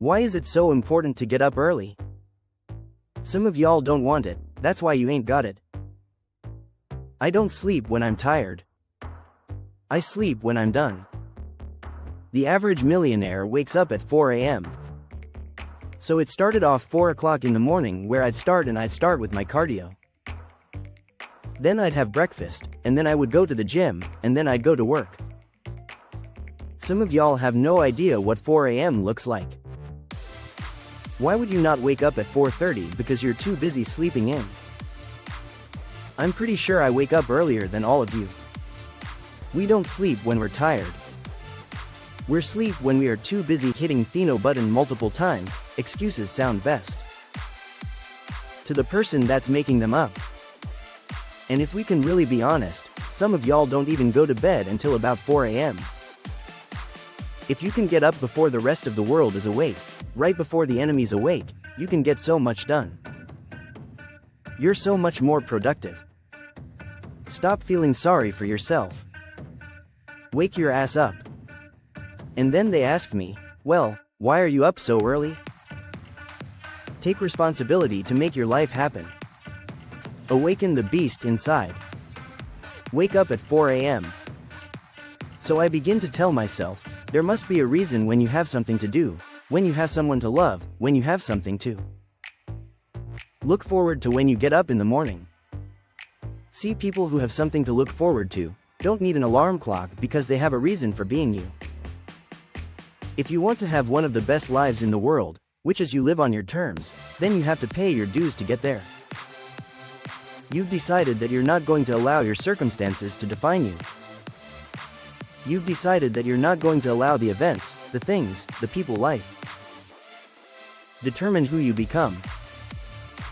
Why is it so important to get up early? Some of y'all don't want it, that's why you ain't got it. I don't sleep when I'm tired. I sleep when I'm done. The average millionaire wakes up at 4 a.m. So it started off 4 o'clock in the morning where I'd start with my cardio. Then I'd have breakfast, and then I would go to the gym, and then I'd go to work. Some of y'all have no idea what 4 a.m. looks like. Why would you not wake up at 4:30 because you're too busy sleeping in? I'm pretty sure I wake up earlier than all of you. We don't sleep when we're tired. We're asleep when we are too busy hitting the button multiple times. Excuses sound best to the person that's making them up. And if we can really be honest, some of y'all don't even go to bed until about 4 a.m. If you can get up before the rest of the world is awake, right before the enemy's awake, you can get so much done. You're so much more productive. Stop feeling sorry for yourself. Wake your ass up. And then they ask me, well, why are you up so early? Take responsibility to make your life happen. Awaken the beast inside. Wake up at 4 a.m. So I begin to tell myself, there must be a reason when you have something to do, when you have someone to love, when you have something to look forward to when you get up in the morning. See, people who have something to look forward to don't need an alarm clock because they have a reason for being you. If you want to have one of the best lives in the world, which is you live on your terms, then you have to pay your dues to get there. You've decided that you're not going to allow your circumstances to define you. You've decided that you're not going to allow the events, the things, the people life determine who you become.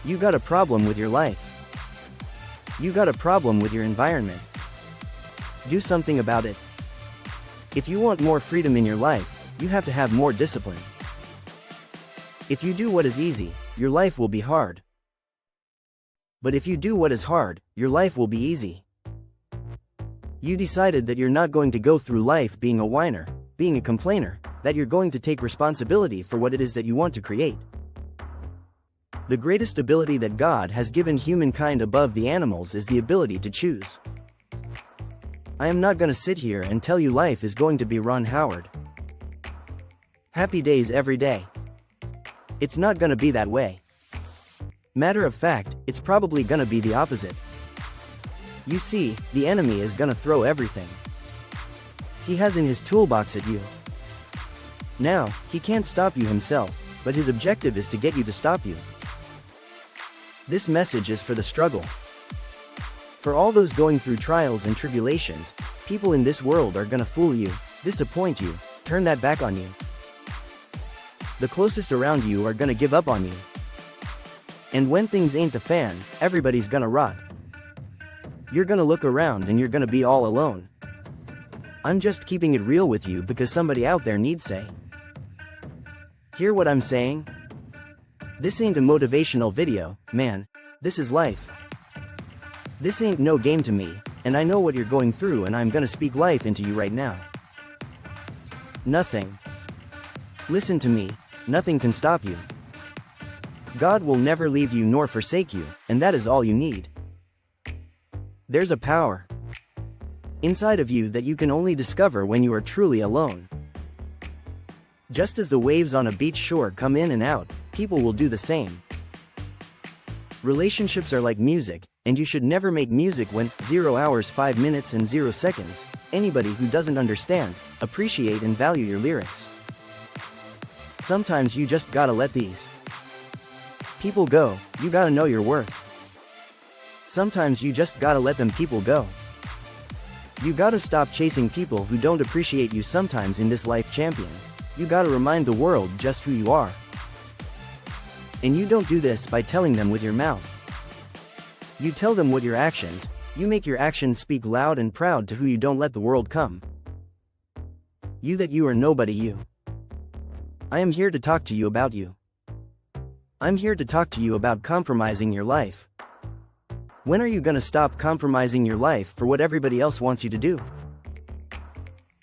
You got a problem with your life. You got a problem with your environment. Do something about it. If you want more freedom in your life, you have to have more discipline. If you do what is easy, your life will be hard. But if you do what is hard, your life will be easy. You decided that you're not going to go through life being a whiner, being a complainer, that you're going to take responsibility for what it is that you want to create. The greatest ability that God has given humankind above the animals is the ability to choose. I am not going to sit here and tell you life is going to be Ron Howard. Happy days every day. It's not going to be that way. Matter of fact, it's probably going to be the opposite. You see, the enemy is gonna throw everything he has in his toolbox at you. Now, he can't stop you himself, but his objective is to get you to stop you. This message is for the struggle. For all those going through trials and tribulations, people in this world are gonna fool you, disappoint you, turn that back on you. The closest around you are gonna give up on you. And when things ain't the fan, everybody's gonna rot. You're gonna look around and you're gonna be all alone. I'm just keeping it real with you because somebody out there needs say. Hear what I'm saying? This ain't a motivational video, man. This is life. This ain't no game to me, and I know what you're going through and I'm gonna speak life into you right now. Nothing. Listen to me, nothing can stop you. God will never leave you nor forsake you, and that is all you need. There's a power inside of you that you can only discover when you are truly alone. Just as the waves on a beach shore come in and out, people will do the same. Relationships are like music, and you should never make music when 0 hours 5 minutes and 0 seconds. Anybody who doesn't understand, appreciate and value your lyrics. Sometimes you just gotta let these people go, you gotta know your worth. Sometimes you just gotta let them people go. You gotta stop chasing people who don't appreciate you. Sometimes in this life, champion, you gotta remind the world just who you are. And you don't do this by telling them with your mouth. You tell them with your actions. You make your actions speak loud and proud to who you don't let the world come. You that you are nobody you. I am here to talk to you about you. I'm here to talk to you about compromising your life. When are you gonna stop compromising your life for what everybody else wants you to do?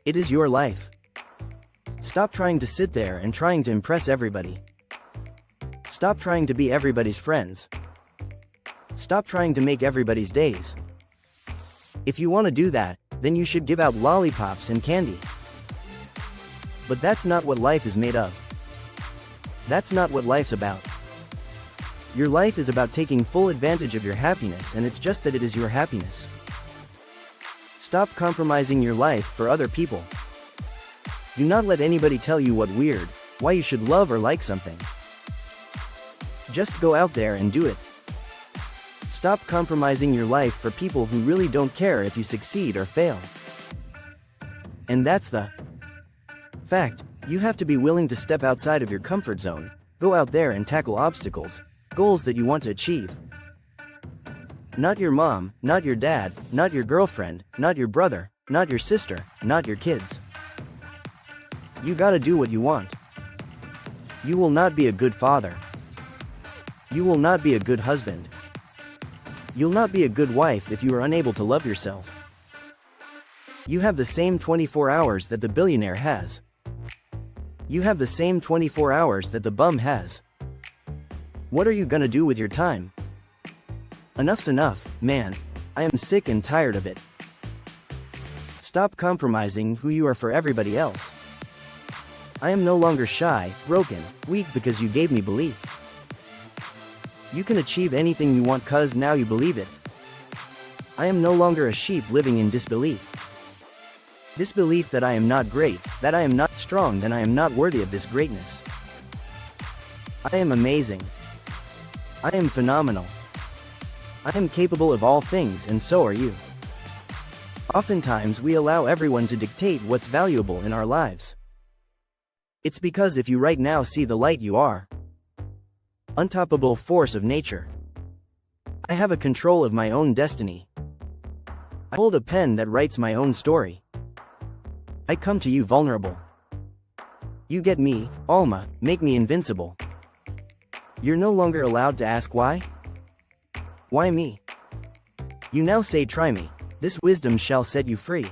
It is your life. Stop trying to sit there and trying to impress everybody. Stop trying to be everybody's friends. Stop trying to make everybody's days. If you want to do that, then you should give out lollipops and candy. But that's not what life is made of. That's not what life's about. Your life is about taking full advantage of your happiness, and it's just that it is your happiness. Stop compromising your life for other people. Do not let anybody tell you what weird, why you should love or like something. Just go out there and do it. Stop compromising your life for people who really don't care if you succeed or fail. And that's the fact. You have to be willing to step outside of your comfort zone, go out there and tackle obstacles, goals that you want to achieve. Not your mom, not your dad, not your girlfriend, not your brother, not your sister, not your kids. You gotta do what you want. You will not be a good father. You will not be a good husband. You'll not be a good wife if you are unable to love yourself. You have the same 24 hours that the billionaire has. You have the same 24 hours that the bum has. What are you gonna do with your time? Enough's enough, man. I am sick and tired of it. Stop compromising who you are for everybody else. I am no longer shy, broken, weak because you gave me belief. You can achieve anything you want cause now you believe it. I am no longer a sheep living in disbelief. Disbelief that I am not great, that I am not strong, that I am not worthy of this greatness. I am amazing. I am phenomenal. I am capable of all things, and so are you. Oftentimes we allow everyone to dictate what's valuable in our lives. It's because if you right now see the light, you are unstoppable force of nature. I have a control of my own destiny. I hold a pen that writes my own story. I come to you vulnerable. You get me, Alma, make me invincible. You're no longer allowed to ask why? Why me? You now say try me, this wisdom shall set you free.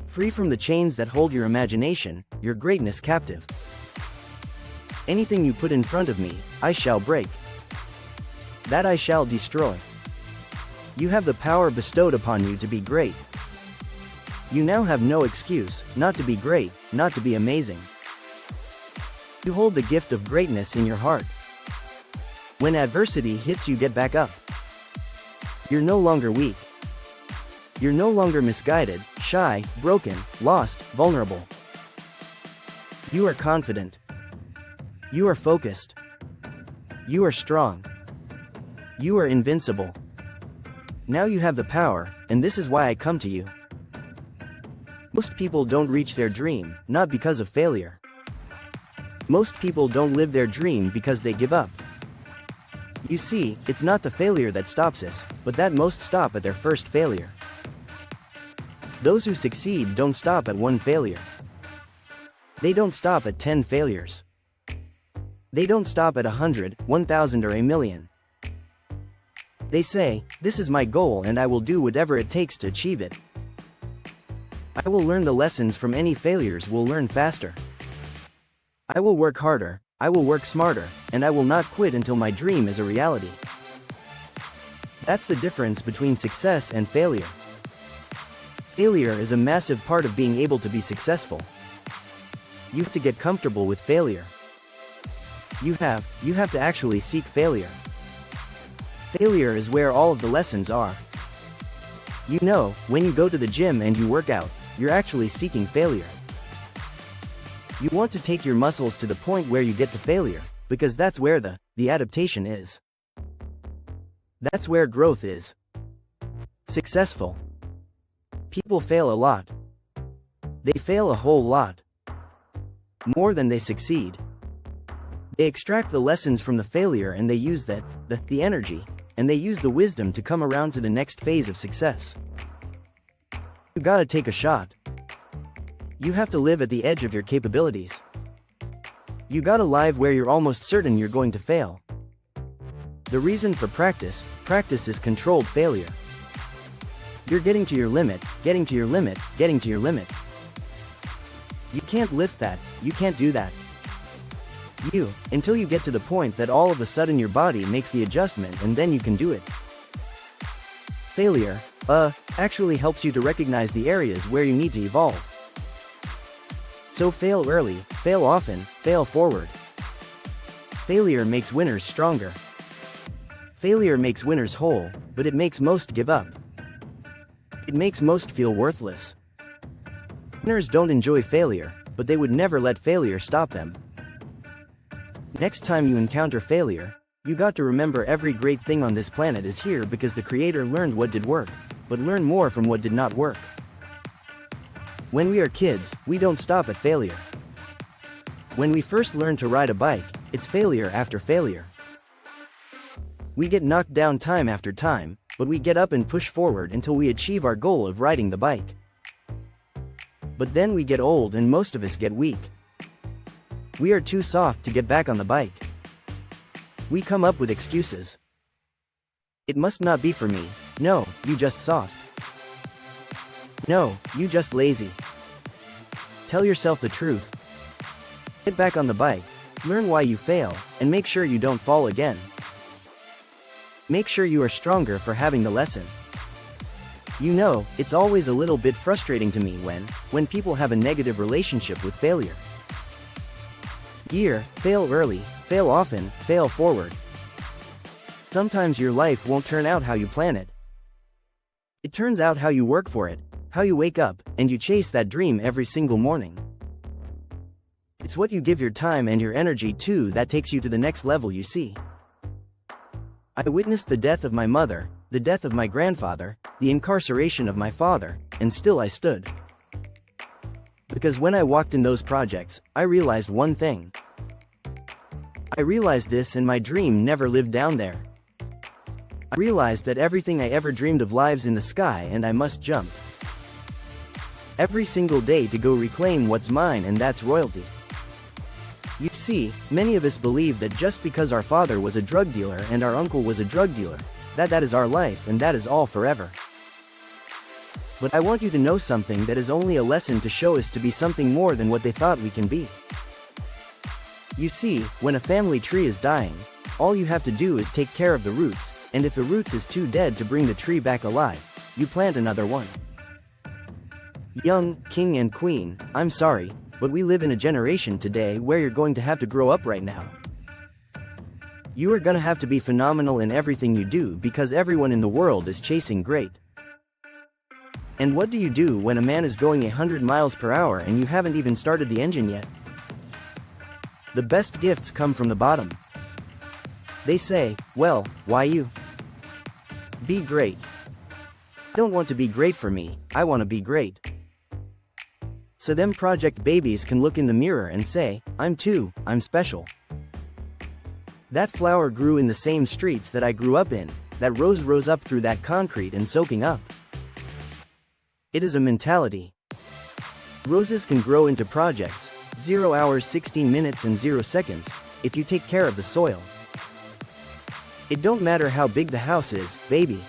Free from the chains that hold your imagination, your greatness captive. Anything you put in front of me, I shall break. That I shall destroy. You have the power bestowed upon you to be great. You now have no excuse, not to be great, not to be amazing. You hold the gift of greatness in your heart. When adversity hits, you get back up. You're no longer weak. You're no longer misguided, shy, broken, lost, vulnerable. You are confident. You are focused. You are strong. You are invincible. Now you have the power, and this is why I come to you. Most people don't reach their dream, not because of failure. Most people don't live their dream because they give up. You see, it's not the failure that stops us, but that most stop at their first failure. Those who succeed don't stop at one failure. They don't stop at 10 failures. They don't stop at 100, 1,000 or a million. They say, this is my goal and I will do whatever it takes to achieve it. I will learn the lessons from any failures, will learn faster. I will work harder, I will work smarter, and I will not quit until my dream is a reality. That's the difference between success and failure. Failure is a massive part of being able to be successful. You have to get comfortable with failure. You have to actually seek failure. Failure is where all of the lessons are. You know, when you go to the gym and you work out, you're actually seeking failure. You want to take your muscles to the point where you get to failure, because that's where the adaptation is. That's where growth is. Successful people fail a lot. They fail a whole lot. More than they succeed. They extract the lessons from the failure and they use the energy, and they use the wisdom to come around to the next phase of success. You gotta take a shot. You have to live at the edge of your capabilities. You gotta live where you're almost certain you're going to fail. The reason for practice is controlled failure. You're getting to your limit, getting to your limit, getting to your limit. You can't lift that, you can't do that. Until you get to the point that all of a sudden your body makes the adjustment and then you can do it. Failure, actually helps you to recognize the areas where you need to evolve. So fail early, fail often, fail forward. Failure makes winners stronger. Failure makes winners whole, but it makes most give up. It makes most feel worthless. Winners don't enjoy failure, but they would never let failure stop them. Next time you encounter failure, you got to remember every great thing on this planet is here because the Creator learned what did work, but learn more from what did not work. When we are kids, we don't stop at failure. When we first learn to ride a bike, it's failure after failure. We get knocked down time after time, but we get up and push forward until we achieve our goal of riding the bike. But then we get old and most of us get weak. We are too soft to get back on the bike. We come up with excuses. It must not be for me. No, you just soft. No, you just lazy. Tell yourself the truth. Get back on the bike, learn why you fail, and make sure you don't fall again. Make sure you are stronger for having the lesson. You know, it's always a little bit frustrating to me when people have a negative relationship with failure. Fail early, fail often, fail forward. Sometimes your life won't turn out how you plan it. It turns out how you work for it, how you wake up, and you chase that dream every single morning. It's what you give your time and your energy to that takes you to the next level you see. I witnessed the death of my mother, the death of my grandfather, the incarceration of my father, and still I stood. Because when I walked in those projects, I realized one thing. I realized this and my dream never lived down there. I realized that everything I ever dreamed of lives in the sky and I must jump. Every single day to go reclaim what's mine, and that's royalty. You see, many of us believe that just because our father was a drug dealer and our uncle was a drug dealer, that is our life and that is all forever. But I want you to know something that is only a lesson to show us to be something more than what they thought we can be. You see, when a family tree is dying, all you have to do is take care of the roots, and if the roots is too dead to bring the tree back alive, you plant another one. Young king and queen, I'm sorry, but we live in a generation today where you're going to have to grow up right now. You are gonna have to be phenomenal in everything you do because everyone in the world is chasing great. And what do you do when a man is going 100 miles per hour and you haven't even started the engine yet? The best gifts come from the bottom. They say, well, why you? Be great. I don't want to be great for me, I want to be great. So them project babies can look in the mirror and say, I'm special. That flower grew in the same streets that I grew up in, that rose rose up through that concrete and soaking up. It is a mentality. Roses can grow into projects, 0 hours 16 minutes and 0 seconds, if you take care of the soil. It don't matter how big the house is, baby.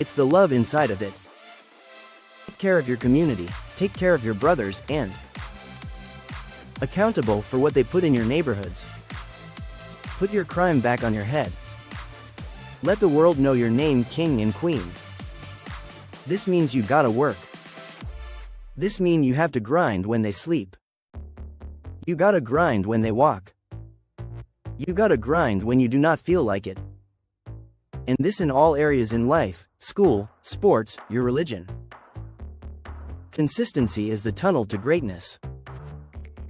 It's the love inside of it. Take care of your community, take care of your brothers, and accountable for what they put in your neighborhoods. Put your crime back on your head. Let the world know your name, king and queen. This means you gotta work. This means you have to grind when they sleep. You gotta grind when they walk. You gotta grind when you do not feel like it. And this in all areas in life, school, sports, your religion. Consistency is the tunnel to greatness.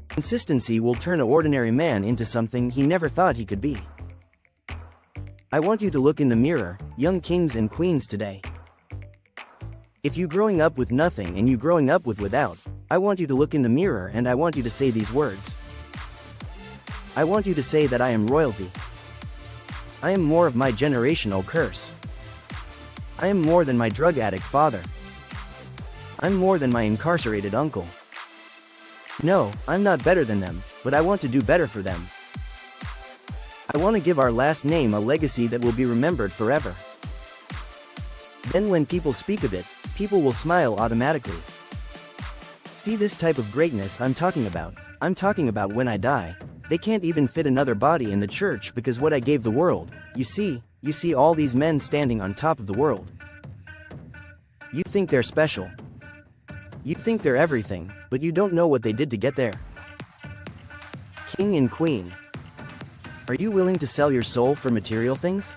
Consistency will turn an ordinary man into something he never thought he could be. I want you to look in the mirror, young kings and queens today. If you growing up with nothing and you growing up with without, I want you to look in the mirror and I want you to say these words. I want you to say that I am royalty. I am more of my generational curse. I am more than my drug addict father. I'm more than my incarcerated uncle. No, I'm not better than them, but I want to do better for them. I want to give our last name a legacy that will be remembered forever. Then when people speak of it, people will smile automatically. See this type of greatness I'm talking about. I'm talking about when I die. They can't even fit another body in the church because what I gave the world. You see all these men standing on top of the world. You think they're special. You think they're everything, but you don't know what they did to get there. King and queen. Are you willing to sell your soul for material things?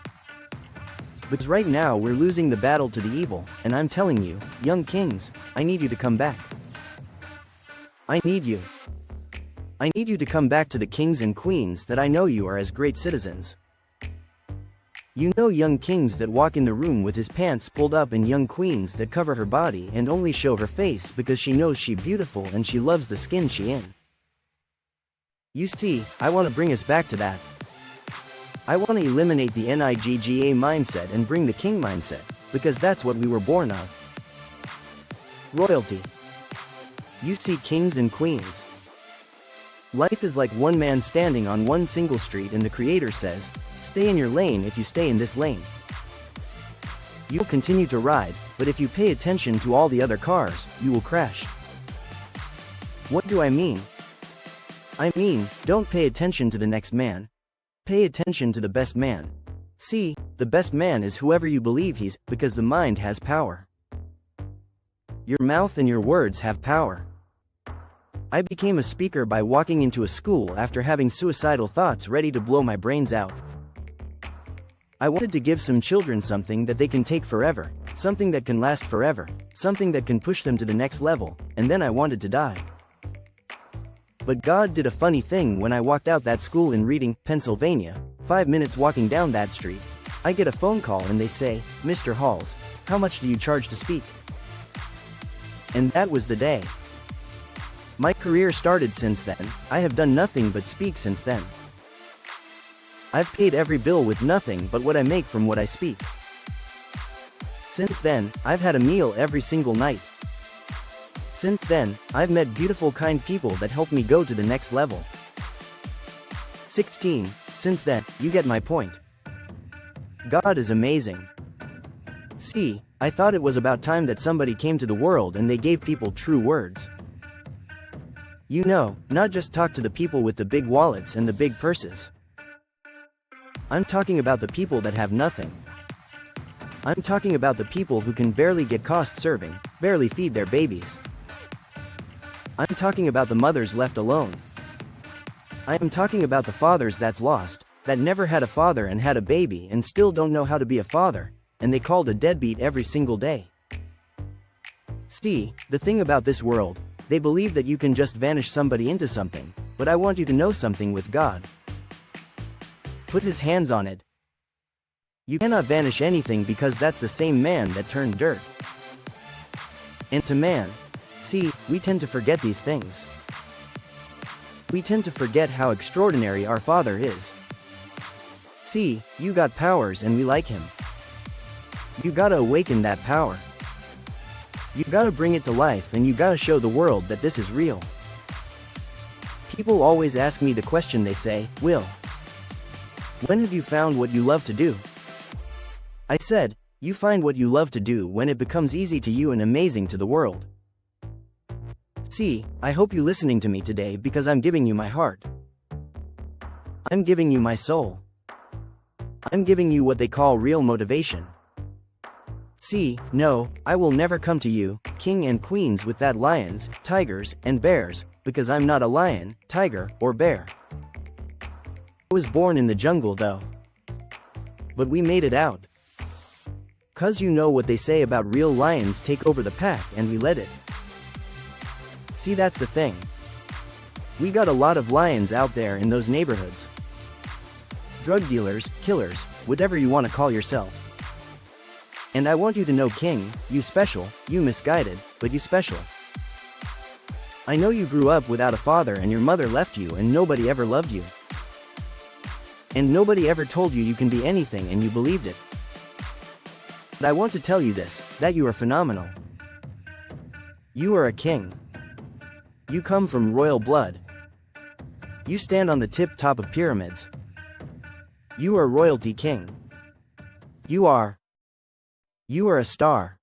Because right now we're losing the battle to the evil, and I'm telling you, young kings, I need you to come back. I need you. I need you to come back to the kings and queens that I know you are as great citizens. You know young kings that walk in the room with his pants pulled up and young queens that cover her body and only show her face because she knows she's beautiful and she loves the skin she in. You see, I want to bring us back to that. I want to eliminate the NIGGA mindset and bring the king mindset, because that's what we were born of. Royalty. You see kings and queens. Life is like one man standing on one single street and the creator says, stay in your lane. If you stay in this lane, you'll continue to ride, but if you pay attention to all the other cars, you will crash. What do I mean? I mean, don't pay attention to the next man. Pay attention to the best man. See, the best man is whoever you believe he's, because the mind has power. Your mouth and your words have power. I became a speaker by walking into a school after having suicidal thoughts ready to blow my brains out. I wanted to give some children something that they can take forever, something that can last forever, something that can push them to the next level, and then I wanted to die. But God did a funny thing. When I walked out that school in Reading, Pennsylvania, 5 minutes walking down that street, I get a phone call and they say, Mr. Halls, how much do you charge to speak? And that was the day. My career started since then. I have done nothing but speak since then. I've paid every bill with nothing but what I make from what I speak. Since then, I've had a meal every single night. Since then, I've met beautiful kind people that help me go to the next level. 16. Since then, you get my point. God is amazing. See, I thought it was about time that somebody came to the world and they gave people true words. You know, not just talk to the people with the big wallets and the big purses. I'm talking about the people that have nothing. I'm talking about the people who can barely get cost serving, barely feed their babies. I'm talking about the mothers left alone. I am talking about the fathers that's lost, that never had a father and had a baby and still don't know how to be a father, and they called a deadbeat every single day. See, the thing about this world, they believe that you can just vanish somebody into something, but I want you to know something with God. Put his hands on it. You cannot vanish anything because that's the same man that turned dirt into man. See, we tend to forget these things. We tend to forget how extraordinary our Father is. See, you got powers and we like him. You gotta awaken that power. You gotta bring it to life and you gotta show the world that this is real. People always ask me the question, they say, Will, when have you found what you love to do? I said, you find what you love to do when it becomes easy to you and amazing to the world. See, I hope you listening to me today because I'm giving you my heart. I'm giving you my soul. I'm giving you what they call real motivation. See, no, I will never come to you, king and queens, with that lions, tigers, and bears, because I'm not a lion, tiger, or bear. I was born in the jungle though. But we made it out. 'Cause you know what they say about real lions take over the pack and we let it. See, that's the thing. We got a lot of lions out there in those neighborhoods. Drug dealers, killers, whatever you want to call yourself. And I want you to know, king, you special, you misguided, but you special. I know you grew up without a father and your mother left you and nobody ever loved you. And nobody ever told you you can be anything and you believed it. But I want to tell you this, that you are phenomenal. You are a king. You come from royal blood. You stand on the tip-top of pyramids. You are royalty king. You are a star.